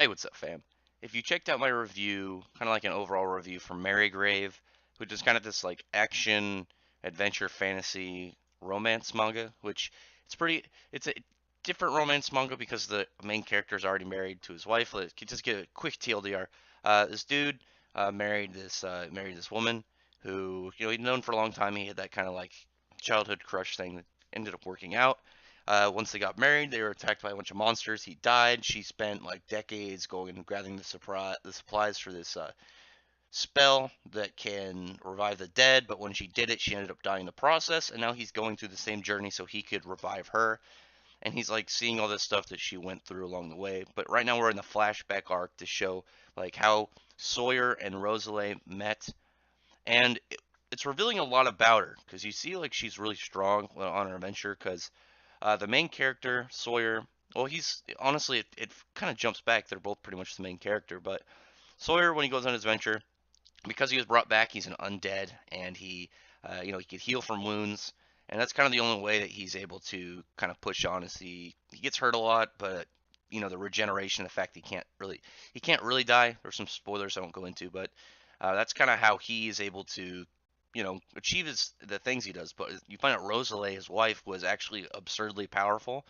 Hey, what's up, fam? If you checked out my review, kind of like an overall review from Marygrave, which is kind of this like action, adventure, fantasy, romance manga, which it's a different romance manga because the main character is already married to his wife. Let's just get a quick TLDR. This dude married this woman who, he'd known for a long time. He had that kind of like childhood crush thing that ended up working out. Once they got married, they were attacked by a bunch of monsters. He died. She spent like decades going and gathering the supplies for this spell that can revive the dead. But when she did it, she ended up dying in the process. And now he's going through the same journey so he could revive her. And he's like seeing all this stuff that she went through along the way. But right now we're in the flashback arc to show like how Sawyer and Roselei met, and it's revealing a lot about her because you see like she's really strong on her adventure because the main character, Sawyer, well, he's honestly, it kind of jumps back. They're both pretty much the main character, but Sawyer, when he goes on his adventure, because he was brought back, he's an undead, and he could heal from wounds, and that's kind of the only way that he's able to kind of push on. Is he gets hurt a lot, but the regeneration, the fact that he can't really die. There's some spoilers I won't go into, but that's kind of how he is able to achieve the things he does. But you find out Rosalie, his wife, was actually absurdly powerful,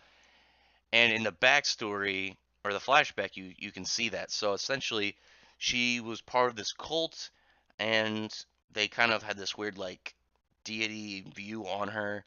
and in the backstory or the flashback, you can see that. So essentially, she was part of this cult, and they kind of had this weird like deity view on her.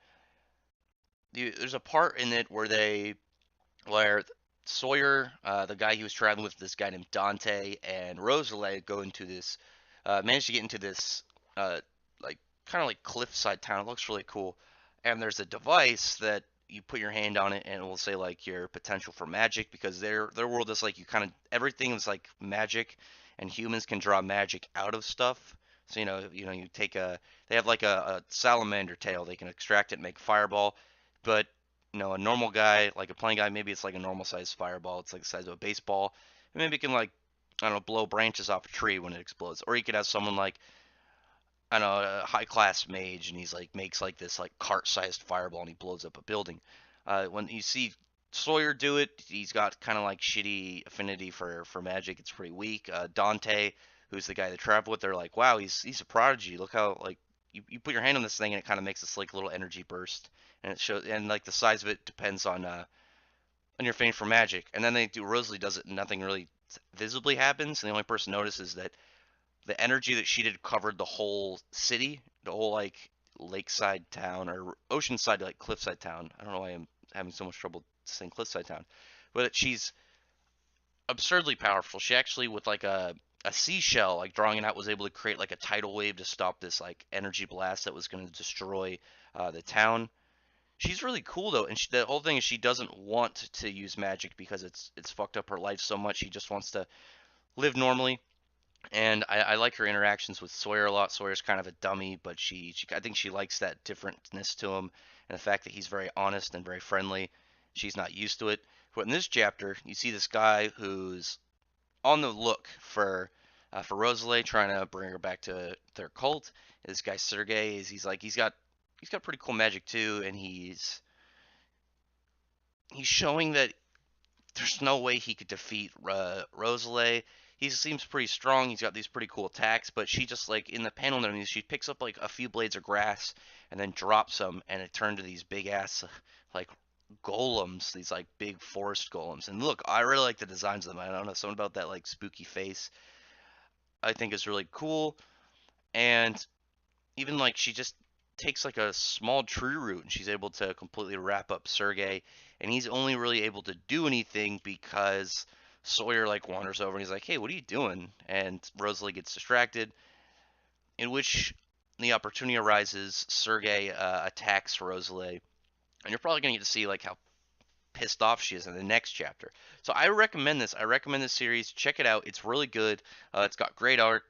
There's a part in it where Sawyer, the guy he was traveling with, this guy named Dante, and Rosalie go into this, manage to get into this, like kind of like cliffside town. It looks really cool, and there's a device that you put your hand on it, and it will say like your potential for magic because their world is like you kind of everything is like magic, and humans can draw magic out of stuff. So you take they have like a salamander tail. They can extract it and make fireball, but a normal guy, like a plain guy, maybe it's like a normal sized fireball. It's like the size of a baseball. And maybe it can like, I don't know, blow branches off a tree when it explodes. Or you could have someone like, I don't know, a high class mage, and he's like makes like this like cart sized fireball and he blows up a building. When you see Sawyer do it, he's got kind of like shitty affinity for magic. It's pretty weak. Dante, who's the guy they travel with, they're like, wow, he's a prodigy. Look how like you put your hand on this thing and it kind of makes this like little energy burst, and it shows, and like the size of it depends on your fame for magic. And then they do Rosalie does it and nothing really visibly happens, and the only person notices that the energy that she did covered the whole city, the whole like lakeside town or oceanside like cliffside town. I don't know why I'm having so much trouble saying cliffside town, but she's absurdly powerful. She actually with like a seashell like drawing it out was able to create like a tidal wave to stop this like energy blast that was going to destroy the town. She's really cool though, and the whole thing is she doesn't want to use magic because it's fucked up her life so much. She just wants to live normally, and I like her interactions with Sawyer a lot. Sawyer's kind of a dummy, but she I think she likes that differentness to him and the fact that he's very honest and very friendly. She's not used to it. But in this chapter, you see this guy who's on the look for Rosalie, trying to bring her back to their cult. This guy Sergey is he's got pretty cool magic too, and he's showing that there's no way he could defeat Rosalie. He seems pretty strong. He's got these pretty cool attacks, but she just like in the panel underneath, she picks up like a few blades of grass and then drops them, and it turned to these big ass like golems, these like big forest golems. And look, I really like the designs of them. I don't know, something about that like spooky face I think is really cool. And even like she just takes like a small tree root and she's able to completely wrap up Sergey, and he's only really able to do anything because Sawyer like wanders over and he's like, "Hey, what are you doing?" And Rosalie gets distracted, in which the opportunity arises. Sergey attacks Rosalie, and you're probably gonna get to see like how pissed off she is in the next chapter. So I recommend this. I recommend this series. Check it out. It's really good. It's got great art.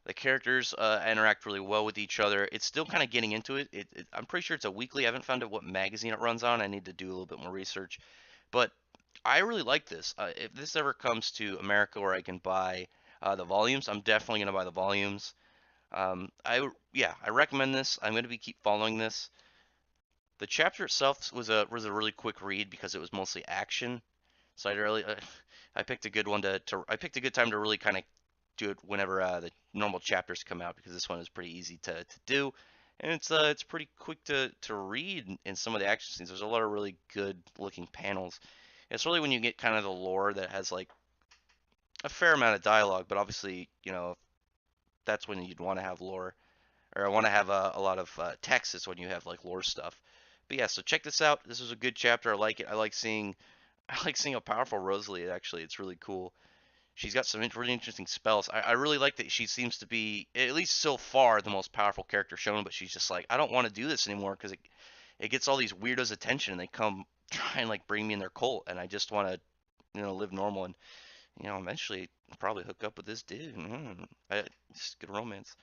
The characters interact really well with each other. It's still kind of getting into it. I'm pretty sure it's a weekly. I haven't found out what magazine it runs on. I need to do a little bit more research. But I really like this. If this ever comes to America where I can buy the volumes, I'm definitely going to buy the volumes. I recommend this. I'm going to be keep following this. The chapter itself was a really quick read because it was mostly action. So I picked a good one I picked a good time to really kind of do it whenever the normal chapters come out because this one is pretty easy to do, and it's pretty quick to read in some of the action scenes. There's a lot of really good looking panels. It's really when you get kind of the lore that has like a fair amount of dialogue, but obviously, that's when you'd want to have lore, or I want to have a lot of text is when you have like lore stuff. But yeah, so check this out. This is a good chapter. I like it. I like seeing a powerful Roselei. Actually, it's really cool. She's got some really interesting spells. I really like that she seems to be, at least so far, the most powerful character shown. But she's just like, I don't want to do this anymore because it gets all these weirdos' attention and they come try and like bring me in their cult, and I just want to live normal and eventually probably hook up with this dude. Just good romance.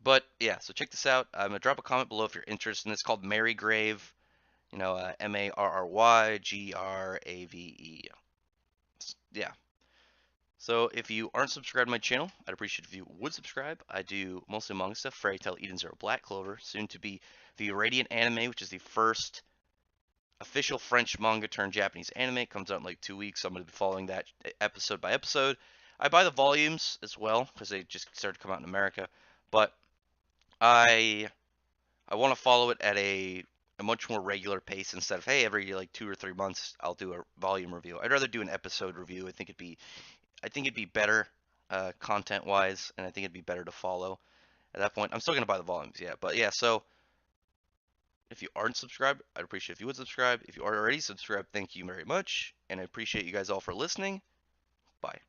But yeah, so check this out. I'm gonna drop a comment below if you're interested in this. It's called Marygrave. Marrgrave. Yeah. So if you aren't subscribed to my channel, I'd appreciate if you would subscribe. I do mostly manga stuff, Fairy Tail Eden Zero Black Clover, soon to be the Radiant anime, which is the first official French manga turned Japanese anime. It comes out in like 2 weeks, so I'm going to be following that episode by episode. I buy the volumes as well because they just started to come out in America, but I I want to follow it at a much more regular pace instead of hey every like 2 or 3 months I'll do a volume review. I'd rather do an episode review. I think it'd be better content wise, and I think it'd be better to follow at that point. I'm still gonna buy the volumes, yeah, but yeah. So if you aren't subscribed, I'd appreciate if you would subscribe. If you are already subscribed, thank you very much, and I appreciate you guys all for listening. Bye.